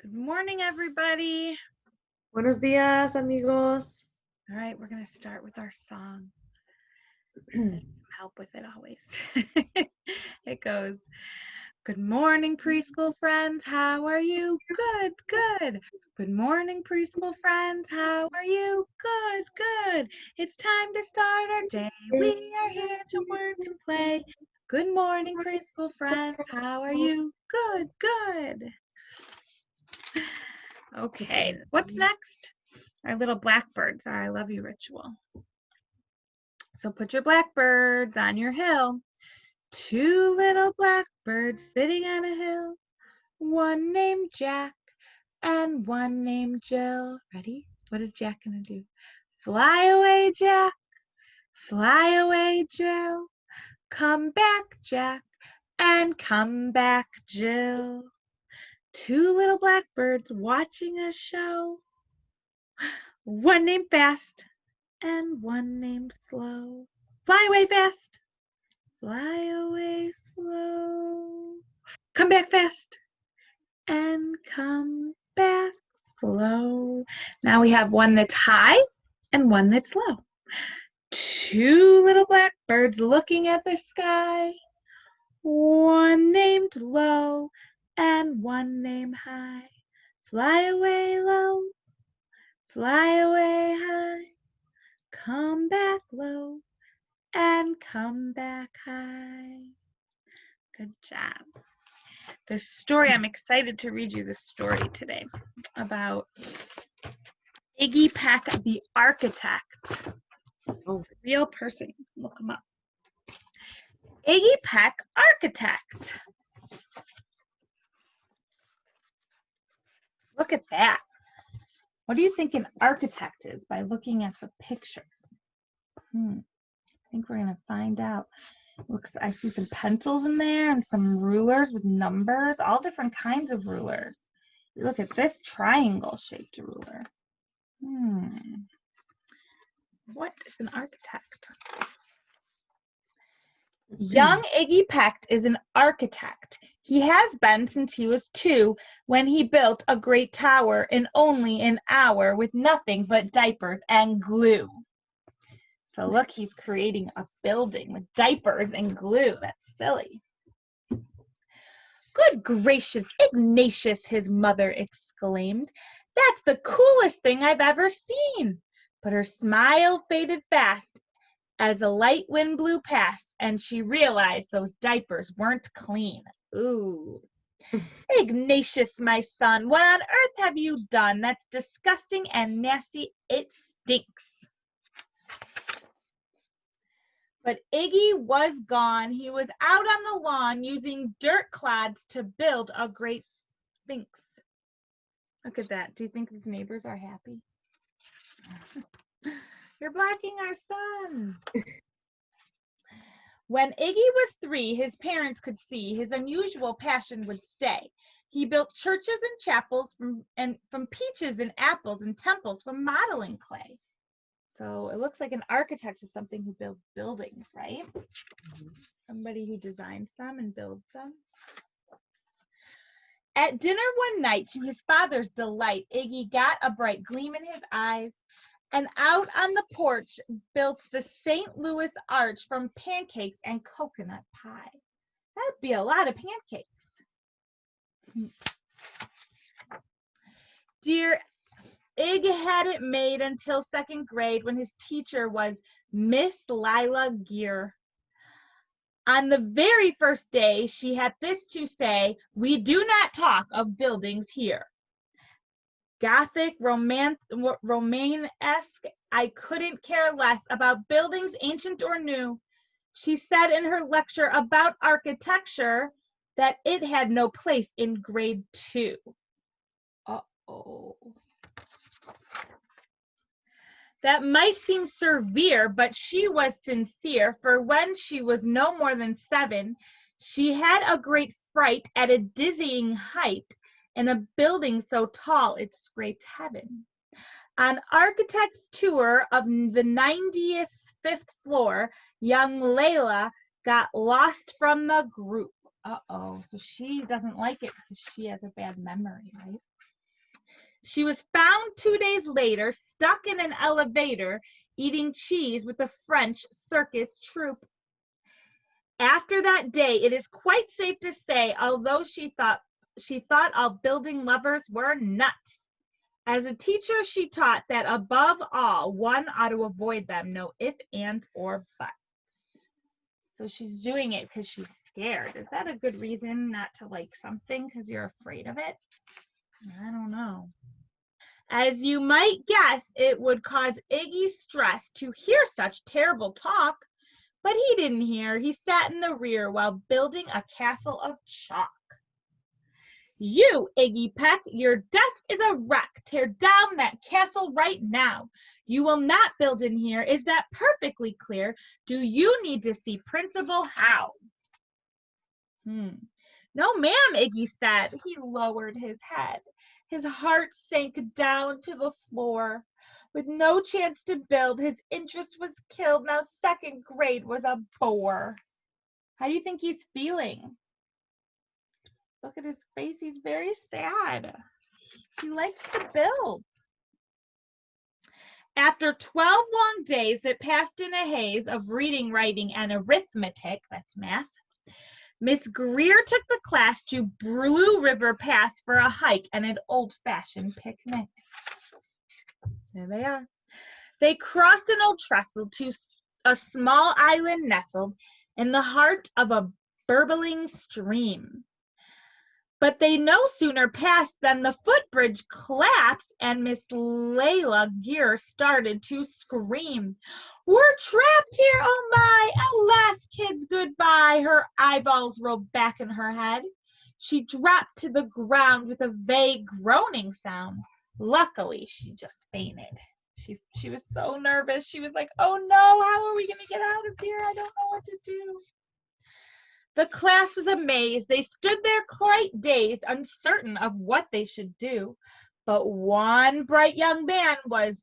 Good morning, everybody. Buenos días, amigos. All right, we're going to start with our song. I need some help with it always. It goes, good morning, preschool friends. How are you? Good, good. Good morning, preschool friends. How are you? Good, good. It's time to start our day. We are here to work and play. Good morning, preschool friends. How are you? Good, good. Okay, what's next? Our little blackbirds, our I love you ritual. So put your blackbirds on your hill. Two little blackbirds sitting on a hill. One named Jack and one named Jill. Ready? What is Jack gonna do? Fly away, Jack. Fly away, Jill. Come back, Jack, and come back, Jill. Two little blackbirds watching a show. One named Fast and one named Slow. Fly away fast. Fly away slow. Come back fast and come back slow. Now we have one that's high and one that's low. Two little blackbirds looking at the sky. One named low and one named high. Fly away low, fly away high. Come back low and come back high. Good job. The story, I'm excited to read you the story today about Iggy Peck, the architect. Oh. It's a real person. Look him up. Iggy Peck, architect. Look at that. What do you think an architect is by looking at the pictures? I think we're going to find out. Looks, I see some pencils in there and some rulers with numbers, all different kinds of rulers. You look at this triangle-shaped ruler. What is an architect? Young Iggy Peck is an architect. He has been since he was 2, when he built a great tower in only an hour with nothing but diapers and glue. So look, he's creating a building with diapers and glue. That's silly. Good gracious, Ignatius, his mother exclaimed. That's the coolest thing I've ever seen. But her smile faded fast as a light wind blew past, and she realized those diapers weren't clean. Ooh. Ignatius, my son, what on earth have you done? That's disgusting and nasty. It stinks. But Iggy was gone. He was out on the lawn using dirt clods to build a great sphinx. Look at that. Do you think his neighbors are happy? You're blocking our sun. When Iggy was 3, his parents could see his unusual passion would stay. He built churches and chapels from peaches and apples, and temples from modeling clay. So it looks like an architect is something who builds buildings, right? Somebody who designs them and builds them. At dinner one night, to his father's delight, Iggy got a bright gleam in his eyes, and out on the porch built the St. Louis Arch from pancakes and coconut pie. That'd be a lot of pancakes. Dear Ig had it made until 2nd grade, when his teacher was Miss Lila Gear. On the very first day, she had this to say: "We do not talk of buildings here." Gothic, Romanesque, I couldn't care less about buildings ancient or new. She said in her lecture about architecture that it had no place in grade 2. Uh-oh. That might seem severe, but she was sincere, for when she was no more than 7, she had a great fright at a dizzying height in a building so tall it scraped heaven. On architect's tour of the 95th floor, young Layla got lost from the group. Uh-oh, so she doesn't like it because she has a bad memory, right? She was found 2 days later, stuck in an elevator, eating cheese with a French circus troupe. After that day, it is quite safe to say, although she thought all building lovers were nuts. As a teacher, she taught that above all, one ought to avoid them, no if, ands, or buts. So she's doing it because she's scared. Is that a good reason not to like something because you're afraid of it? I don't know. As you might guess, it would cause Iggy stress to hear such terrible talk, but he didn't hear. He sat in the rear while building a castle of chalk. You, Iggy Peck, your desk is a wreck. Tear down that castle right now. You will not build in here. Is that perfectly clear? Do you need to see Principal Howe? No, ma'am, Iggy said. He lowered his head. His heart sank down to the floor. With no chance to build, his interest was killed. Now second grade was a bore. How do you think he's feeling? Look at his face. He's very sad. He likes to build. After 12 long days that passed in a haze of reading, writing, and arithmetic, that's math, Miss Greer took the class to Blue River Pass for a hike and an old-fashioned picnic. There they are. They crossed an old trestle to a small island nestled in the heart of a burbling stream. But they no sooner passed than the footbridge collapsed and Miss Layla Gear started to scream. We're trapped here, oh my! At last, kids, goodbye! Her eyeballs rolled back in her head. She dropped to the ground with a vague groaning sound. Luckily, she just fainted. She was so nervous. She was like, oh no, how are we going to get out of here? I don't know what to do. The class was amazed. They stood there quite dazed, uncertain of what they should do. But one bright young man was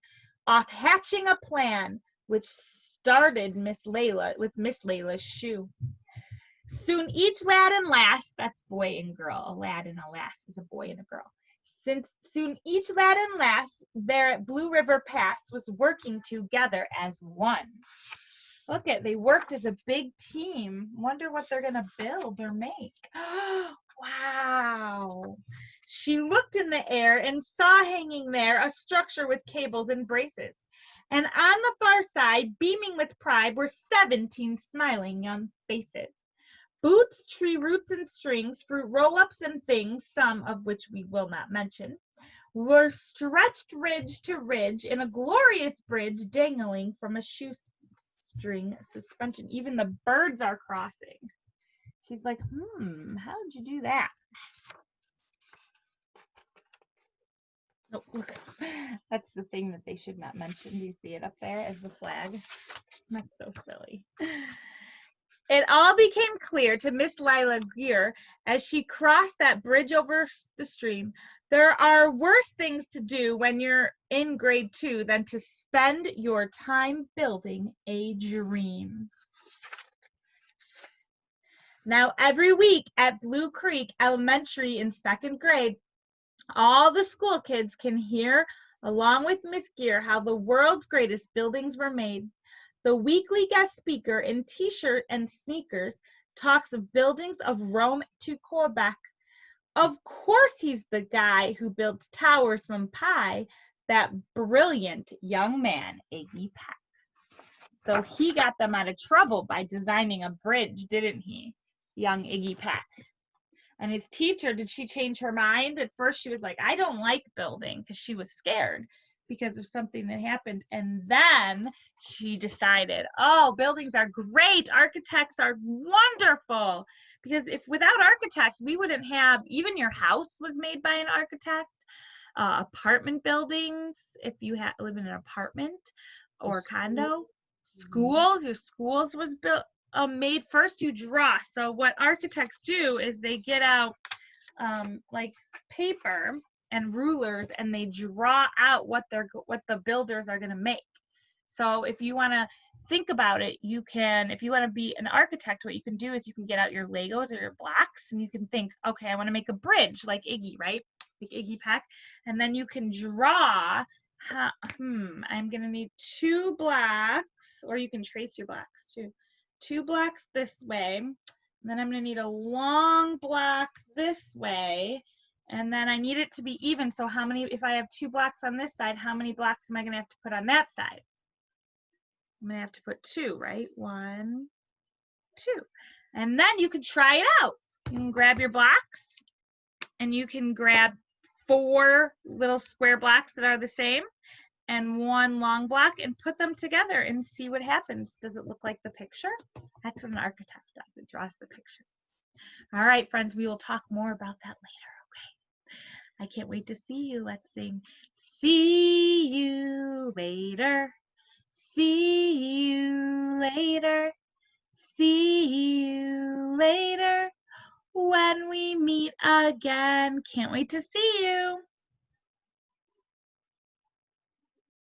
off hatching a plan, which started with Miss Layla's shoe. Soon each lad and lass, that's boy and girl, a lad and a lass is a boy and a girl. Soon each lad and lass there at Blue River Pass was working together as one. Look at, they worked as a big team. Wonder what they're gonna build or make. Wow. She looked in the air and saw hanging there a structure with cables and braces. And on the far side, beaming with pride, were 17 smiling young faces. Boots, tree roots and strings, fruit roll-ups and things, some of which we will not mention, were stretched ridge to ridge in a glorious bridge dangling from a shoestring suspension. Even the birds are crossing. She's like, how did you do that? Oh, look, that's the thing that they should not mention. Do you see it up there as the flag? That's so silly. It all became clear to Miss Lila Gear as she crossed that bridge over the stream. There are worse things to do when you're in grade 2 than to spend your time building a dream. Now, every week at Blue Creek Elementary in 2nd grade, all the school kids can hear, along with Miss Gear, how the world's greatest buildings were made. The weekly guest speaker in t-shirt and sneakers talks of buildings of Rome to Quebec. Of course he's the guy who builds towers from pie, that brilliant young man, Iggy Peck. So he got them out of trouble by designing a bridge, didn't he, young Iggy Peck? And his teacher, did she change her mind? At first she was like, I don't like building, because she was scared because of something that happened. And then she decided, oh, buildings are great. Architects are wonderful. Because if without architects, we wouldn't have, even your house was made by an architect. Apartment buildings, if you live in an apartment or condo. Schools, your schools was built, made first. You draw. So what architects do is they get out like paper and rulers, and they draw out what the builders are going to make. So if you want to think about it, you can, if you want to be an architect, what you can do is you can get out your Legos or your blocks, and you can think, okay, I want to make a bridge like Iggy, right? like Iggy Peck. And then you can draw, I'm gonna need 2 blacks, or you can trace your blacks too. 2 blacks this way, and then I'm gonna need a long block this way, and then I need it to be even. So how many, if I have 2 blocks on this side, how many blocks am I gonna have to put on that side? I'm gonna have to put 2, right? 1, 2. And then you can try it out. You can grab your blocks, and you can grab 4 little square blocks that are the same and 1 long block and put them together and see what happens. Does it look like the picture? That's what an architect does. It draws the pictures. All right, friends, we will talk more about that later, okay? I can't wait to see you. Let's sing. See you later. See you later. See you later when we meet again. Can't wait to see you.